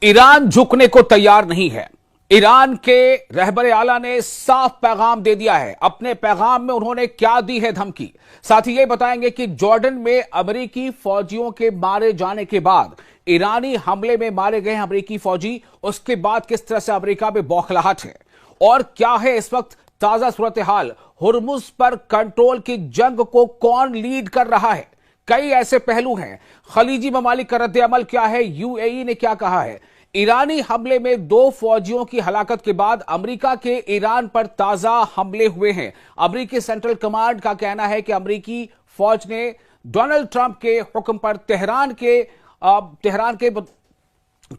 Iran झुकने को तैयार नहीं है। ईरान के रहबरे आला ने साफ पैगाम दे दिया है। अपने पैगाम में उन्होंने क्या दी है धमकी, साथ ही ये बताएंगे कि जॉर्डन में अमेरिकी फौजियों के मारे जाने के बाद ईरानी हमले में मारे गए अमेरिकी फौजी, उसके बाद किस तरह से अमेरिका में बौखलाहट है और क्या है इस वक्त ताजा सूरत हाल। हुर्मुज पर कंट्रोल की जंग को कौन लीड कर रहा है, कई ऐसे पहलू हैं। खलीजी ममालिक का रद्द-ए-अमल क्या है, यूएई ने क्या कहा है। ईरानी हमले में 2 फौजियों की हलाकत के बाद अमेरिका के ईरान पर ताजा हमले हुए हैं। अमेरिकी सेंट्रल कमांड का कहना है कि अमेरिकी फौज ने डोनाल्ड ट्रंप के हुक्म पर तेहरान के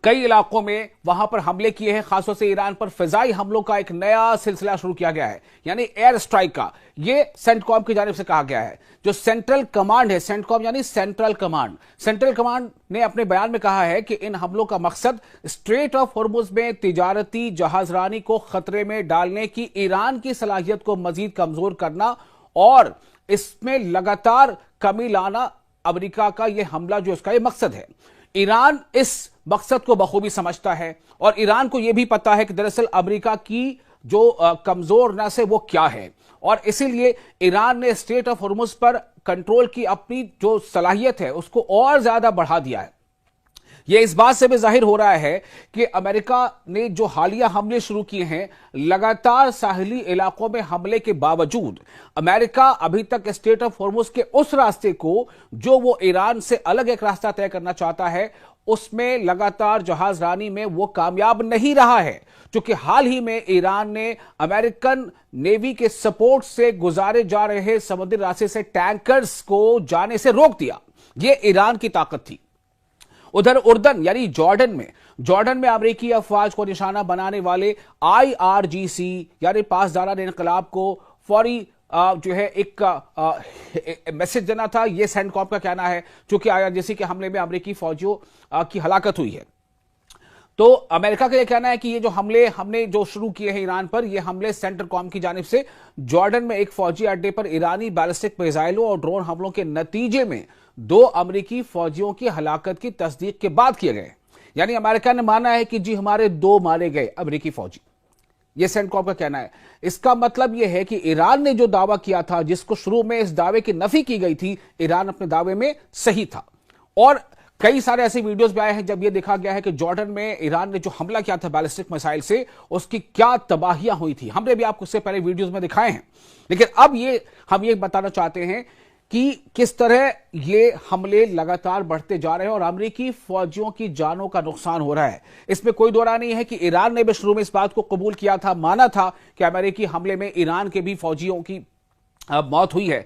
कई इलाकों में वहां पर हमले किए हैं। खासतौर से ईरान पर फिजाई हमलों का एक नया सिलसिला शुरू किया गया है, यानी एयर स्ट्राइक का। यह सेंटकॉम की जानिब से कहा गया है। जो सेंट्रल कमांड है, सेंटकॉम यानी सेंट्रल कमांड ने अपने बयान में कहा है कि इन हमलों का मकसद स्ट्रेट ऑफ हॉर्मुज में तिजारती जहाजरानी को खतरे में डालने की ईरान की सलाहियत को मजीद कमजोर करना और इसमें लगातार कमी लाना। अमेरिका का यह हमला जो इसका यह मकसद है, ईरान इस मकसद को बखूबी समझता है और ईरान को यह भी पता है कि दरअसल अमेरिका की जो कमजोर नस है वो क्या है, और इसीलिए ईरान ने स्ट्रेट ऑफ हॉर्मुज पर कंट्रोल की अपनी जो सलाहियत है उसको और ज्यादा बढ़ा दिया है। यह इस बात से भी जाहिर हो रहा है कि अमेरिका ने जो हालिया हमले शुरू किए हैं, लगातार साहिली इलाकों में हमले के बावजूद अमेरिका अभी तक स्ट्रेट ऑफ हॉर्मुज के उस रास्ते को जो वो ईरान से अलग एक रास्ता तय करना चाहता है, उसमें लगातार जहाजरानी में वो कामयाब नहीं रहा है। क्योंकि हाल ही में ईरान ने अमेरिकन नेवी के सपोर्ट से गुजारे जा रहे समुद्री रास्ते से टैंकर्स को जाने से रोक दिया। यह ईरान की ताकत थी। उधर उर्दन यानी जॉर्डन में अमेरिकी अफवाज को निशाना बनाने वाले IRGC यानी पासदारान इनकलाब को फौरी जो है एक मैसेज देना था। यह सेंटकॉम का कहना है, क्योंकि IRGC के हमले में अमेरिकी फौजियों की हलाकत हुई है। तो अमेरिका का यह कहना है कि ये जो हमले हमने जो शुरू किए हैं ईरान पर, यह हमले सेंटरकॉम की जानिब से जॉर्डन में एक फौजी अड्डे पर ईरानी बैलिस्टिक मिसाइलों और ड्रोन हमलों के नतीजे में 2 अमेरिकी फौजियों की हलाकत की तस्दीक के बाद किए गए। यानी अमेरिका ने माना है कि जी हमारे 2 मारे गए अमेरिकी फौजी। यह सेंटकॉम का कहना है। इसका मतलब यह है कि ईरान ने जो दावा किया था, जिसको शुरू में इस दावे की नफी की गई थी, ईरान अपने दावे में सही था। और कई सारे ऐसे वीडियोस भी आए हैं जब यह देखा गया है कि जॉर्डन में ईरान ने जो हमला किया था बैलिस्टिक मिसाइल से, उसकी क्या तबाहियां हुई थी। हमने भी आपको इससे पहले वीडियोस में दिखाए हैं, लेकिन अब हम ये बताना चाहते हैं कि किस तरह ये हमले लगातार बढ़ते जा रहे हैं और अमेरिकी फौजियों की जानों का नुकसान हो रहा है। इसमें कोई दो राय नहीं है कि ईरान ने भी शुरू में इस बात को कबूल किया था, माना था कि अमेरिकी हमले में ईरान के भी फौजियों की मौत हुई है।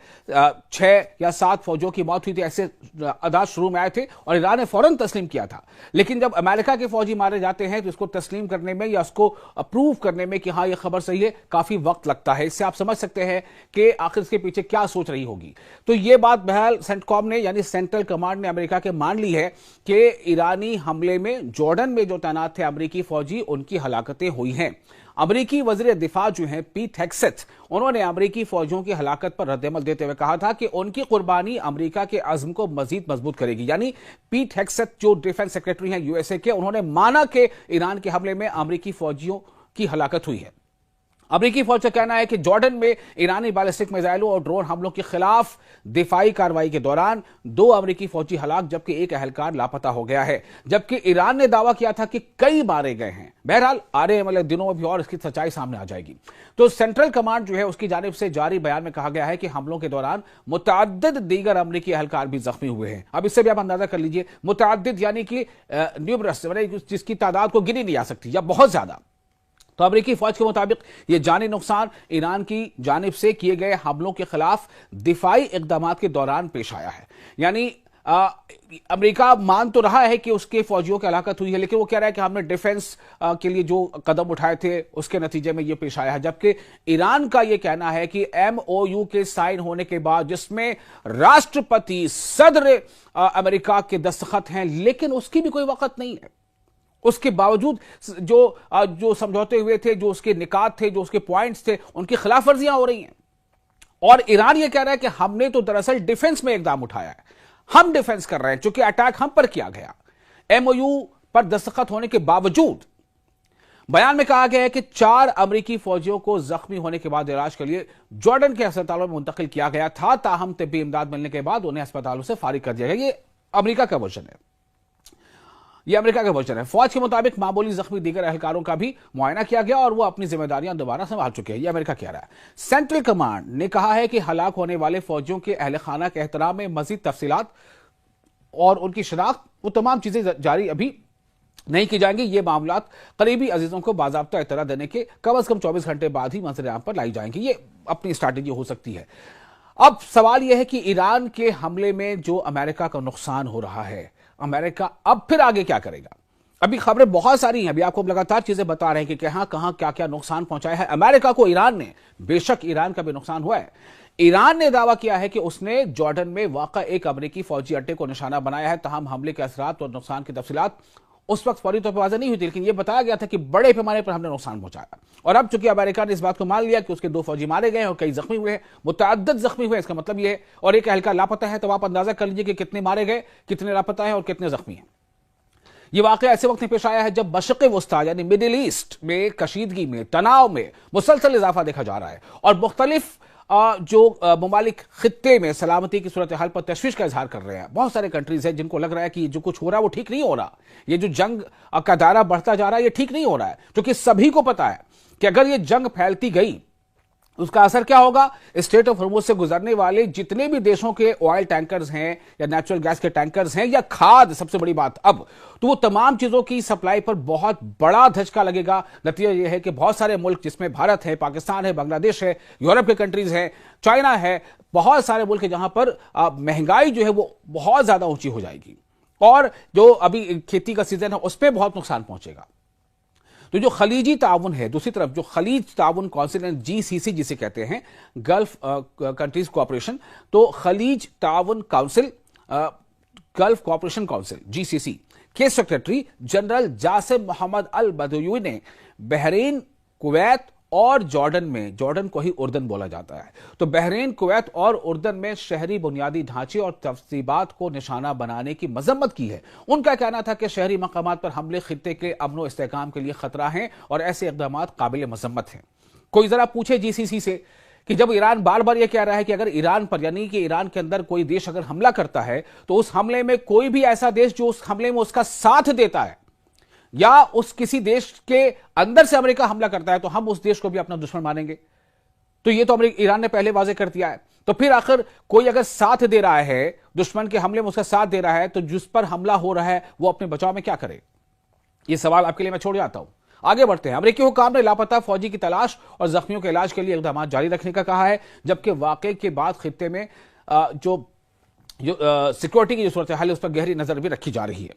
6 या 7 फौजियों की मौत हुई थी, ऐसे आदाद शुरू में आए थे और ईरान ने फौरन तस्लीम किया था। लेकिन जब अमेरिका के फौजी मारे जाते हैं तो इसको तस्लीम करने में या उसको अप्रूव करने में कि हाँ ये खबर सही है, काफी वक्त लगता है। इससे आप समझ सकते हैं कि आखिर इसके पीछे क्या सोच रही होगी। तो ये बात बहरहाल सेंटकॉम ने यानी सेंट्रल कमांड ने अमेरिका के मान ली है कि ईरानी हमले में जॉर्डन में जो तैनात थे अमेरिकी फौजी, उनकी हलाकतें हुई हैं। अमेरिकी वजीर दिफा जो हैं पीट हेग्सेथ, उन्होंने अमेरिकी फौजियों की हलाकत पर रद्दअमल देते हुए कहा था कि उनकी कुर्बानी अमेरिका के अज़्म को मजीद मजबूत करेगी। यानी पीट हेग्सेथ जो डिफेंस सेक्रेटरी हैं यूएसए के, उन्होंने माना कि ईरान के हमले में अमेरिकी फौजियों की हलाकत हुई है। अमेरिकी फौज का कहना है कि जॉर्डन में ईरानी बैलिस्टिक मिसाइलों और ड्रोन हमलों के खिलाफ दिफाई कार्रवाई के दौरान 2 अमेरिकी फौजी हलाक, जबकि 1 अहलकार लापता हो गया है। जबकि ईरान ने दावा किया था कि कई मारे गए हैं। बहरहाल आने वाले दिनों में भी और इसकी सच्चाई सामने आ जाएगी। तो सेंट्रल कमांड जो है उसकी जानिब से जारी बयान में कहा गया है कि हमलों के दौरान मुतअद्दिद दीगर अमेरिकी अहलकार भी जख्मी हुए हैं। अब इससे भी आप अंदाजा कर लीजिए, मुतअद्दिद यानी कि न्यूमरस, जिसकी तादाद को गिनी नहीं जा सकती या बहुत ज्यादा। तो अमेरिकी फौज के मुताबिक यह जानी नुकसान ईरान की जानिब से किए गए हमलों के खिलाफ दिफाई इकदाम के दौरान पेश आया है। यानी अमेरिका मान तो रहा है कि उसके फौजियों की हलाकत हुई है, लेकिन वो कह रहा है कि हमने डिफेंस के लिए जो कदम उठाए थे उसके नतीजे में यह पेश आया है। जबकि ईरान का यह कहना है कि MOU के साइन होने के बाद, जिसमें राष्ट्रपति सदर अमेरिका के दस्तखत हैं, लेकिन उसकी भी कोई वक्त नहीं है। उसके बावजूद जो समझौते हुए थे, जो उसके निकात थे, जो उसके पॉइंट्स थे, उनकी खिलाफ वर्जियां हो रही हैं। और ईरान यह कह रहा है कि हमने तो दरअसल डिफेंस में इकदाम उठाया है, हम डिफेंस कर रहे हैं, क्योंकि अटैक हम पर किया गया। MOU पर दस्तखत होने के बावजूद बयान में कहा गया है कि 4 अमेरिकी फौजियों को जख्मी होने के बाद इलाज के लिए जॉर्डन के अस्पतालों में मुंतकिल किया गया था। ताहम तिब्बी इमदाद मिलने के बाद उन्हें अस्पतालों से फारिग कर दिया गया। ये अमेरिका का वर्जन है। यह अमेरिका का वर्जन है। फौज के मुताबिक मामूली जख्मी दीगर एहलकारों का भी मुआयना किया गया और वो अपनी जिम्मेदारियां दोबारा संभाल चुके हैं। यह अमेरिका कह रहा है। सेंट्रल कमांड ने कहा है कि हलाक होने वाले फौजियों के अहल खाना के एहतराम में मजीद तफसीलात और उनकी शनाख्त, वो तमाम चीजें जारी अभी नहीं की जाएंगी। ये मामला करीबी अजीजों को बाज़ाब्ता इत्तला देने के कम से कम 24 घंटे बाद ही मंजर-ए-आम पर लाई जाएंगी। ये अपनी स्ट्रैटेजी हो सकती है। अब सवाल यह है कि ईरान के हमले में जो अमेरिका का नुकसान हो रहा है, अमेरिका अब फिर आगे क्या करेगा? अभी खबरें बहुत सारी हैं, अभी आपको लगातार चीजें बता रहे हैं कि कहां क्या क्या नुकसान पहुंचाया है अमेरिका को ईरान ने। बेशक ईरान का भी नुकसान हुआ है। ईरान ने दावा किया है कि उसने जॉर्डन में वाक़ा एक अमेरिकी फौजी अड्डे को निशाना बनाया है। तमाम हमले के असरात और नुकसान की तफसीलात उस वक्त फौरी तौर पर वाज़ेह नहीं हुई थी, लेकिन यह बताया गया था कि बड़े पैमाने पर हमने नुकसान पहुंचाया। और अब चूंकि अमेरिका ने इस बात को मान लिया कि उसके 2 फौजी मारे गए और कई जख्मी हुए हैं, मुतअद्दिद जख्मी हुए, इसका मतलब यह है, और एक एहलकार लापता है, तो आप अंदाजा कर लीजिए कि कितने मारे गए, कितने लापता है और कितने जख्मी हैं। यह वाकया ऐसे वक्त में पेश आया है जब मशरिक़ वस्ता यानी मिडिल ईस्ट में कशीदगी में, तनाव में मुसलसल इजाफा देखा जा रहा है और मुख्तलिफ जो ममालिक खित्ते में सलामती की सूरत हाल पर तशवीश का इजहार कर रहे हैं। बहुत सारे कंट्रीज हैं जिनको लग रहा है कि जो कुछ हो रहा है वो ठीक नहीं हो रहा। ये जो जंग का दायरा बढ़ता जा रहा है ये ठीक नहीं हो रहा है, क्योंकि सभी को पता है कि अगर ये जंग फैलती गई उसका असर क्या होगा। स्ट्रेट ऑफ हॉर्मुज़ से गुजरने वाले जितने भी देशों के ऑयल टैंकर्स हैं या नेचुरल गैस के टैंकर्स हैं या खाद, सबसे बड़ी बात अब तो वो तमाम चीजों की सप्लाई पर बहुत बड़ा धचका लगेगा। नतीजा यह है कि बहुत सारे मुल्क जिसमें भारत है, पाकिस्तान है, बांग्लादेश है, यूरोप के कंट्रीज है, चाइना है, बहुत सारे मुल्क है जहां पर महंगाई जो है वो बहुत ज्यादा ऊंची हो जाएगी और जो अभी खेती का सीजन है उसमें बहुत नुकसान पहुंचेगा। तो जो खलीजी ताउन है, दूसरी तरफ जो खलीज ताउन काउंसिल GCC जिसे कहते हैं, गल्फ कंट्रीज कोऑपरेशन, तो खलीज ताउन council, gulf cooperation council GCC के सेक्रेटरी जनरल जासिम मोहम्मद अल बदयूई ने बहरीन, कुवैत और जॉर्डन में, जॉर्डन को ही उर्दन बोला जाता है, तो बहरीन, कुवैत और उर्दन में शहरी बुनियादी ढांचे और तफसीबात को निशाना बनाने की मजम्मत की है। उनका कहना था कि शहरी मकामात पर हमले खित्ते के अमन व इस्तेहकाम के लिए खतरा हैं और ऐसे इक़दाम काबिल मजम्मत हैं। कोई जरा पूछे GCC से कि जब ईरान बार बार यह कह रहा है कि अगर ईरान पर, यानी कि ईरान के अंदर कोई देश अगर हमला करता है तो उस हमले में कोई भी ऐसा देश जो उस हमले में उसका साथ देता है या उस किसी देश के अंदर से अमेरिका हमला करता है तो हम उस देश को भी अपना दुश्मन मानेंगे। तो ये तो ईरान ने पहले वाजे कर दिया है। तो फिर आखिर कोई अगर साथ दे रहा है, दुश्मन के हमले में उसका साथ दे रहा है, तो जिस पर हमला हो रहा है वो अपने बचाव में क्या करे? ये सवाल आपके लिए मैं छोड़ जाता हूं। आगे बढ़ते हैं। अमेरिकी हुकाम ने लापता फौजी की तलाश और जख्मियों के इलाज के लिए इक़दाम जारी रखने का कहा है, जबकि वाक़े के बाद खित्ते में जो सिक्योरिटी की जो सूरत हाल है उस पर गहरी नजर भी रखी जा रही है।